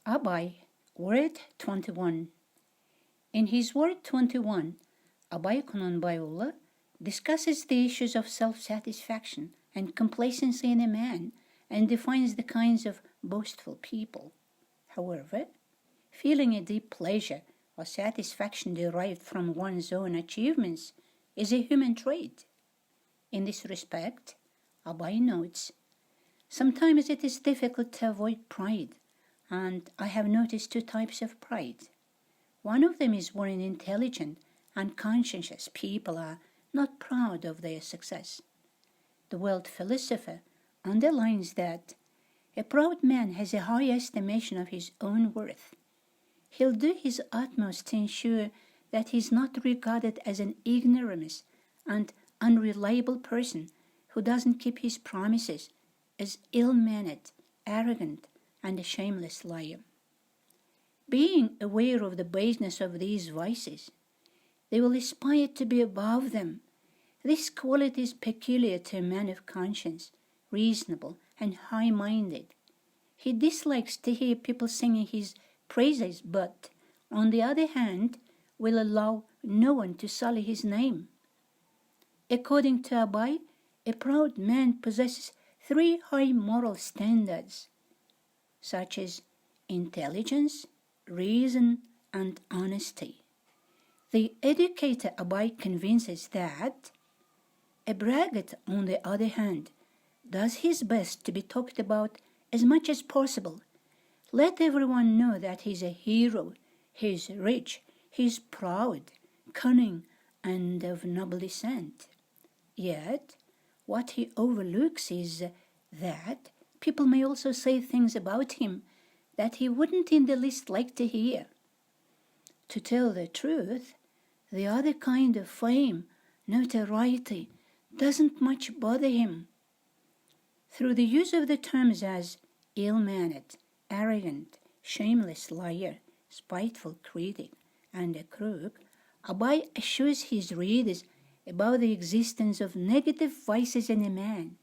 Abai, Word 21. In his Word 21, Abai Qunanbaiuly discusses the issues of self-satisfaction and complacency in a man and defines the kinds of boastful people. However, feeling a deep pleasure or satisfaction derived from one's own achievements is a human trait. In this respect, Abai notes, sometimes it is difficult to avoid pride, and I have noticed two types of pride. One of them is when intelligent and conscientious people are not proud of their success. The world philosopher underlines that a proud man has a high estimation of his own worth. He'll do his utmost to ensure that he is not regarded as an ignoramus and unreliable person who doesn't keep his promises, as ill-mannered, arrogant, and a shameless liar. Being aware of the baseness of these vices, they will aspire to be above them. This quality is peculiar to a man of conscience, reasonable and high-minded. He dislikes to hear people singing his praises, but, on the other hand, will allow no one to sully his name. According to Abai, a proud man possesses three high moral standards, such as intelligence, reason, and honesty. The educator Abai convinces that a braggart, on the other hand, does his best to be talked about as much as possible. Let everyone know that he's a hero, he's rich, he's proud, cunning, and of noble descent. Yet, what he overlooks is that people may also say things about him that he wouldn't in the least like to hear. To tell the truth, the other kind of fame, notoriety, doesn't much bother him. Through the use of the terms as ill-mannered, arrogant, shameless liar, spiteful critic, and a crook, Abai assures his readers about the existence of negative vices in a man.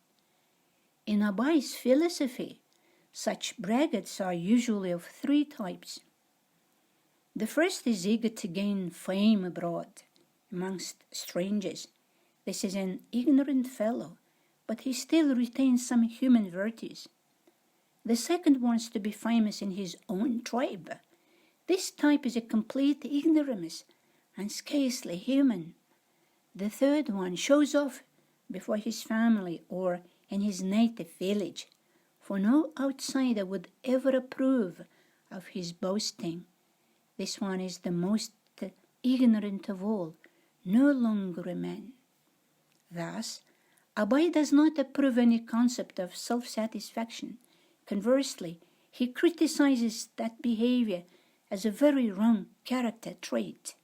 In Abai's philosophy, such braggarts are usually of three types. The first is eager to gain fame abroad, amongst strangers. This is an ignorant fellow, but he still retains some human virtues. The second wants to be famous in his own tribe. This type is a complete ignoramus and scarcely human. The third one shows off before his family or in his native village, for no outsider would ever approve of his boasting. This one is the most ignorant of all, no longer a man. Thus, Abai does not approve any concept of self-satisfaction. Conversely, he criticizes that behavior as a very wrong character trait.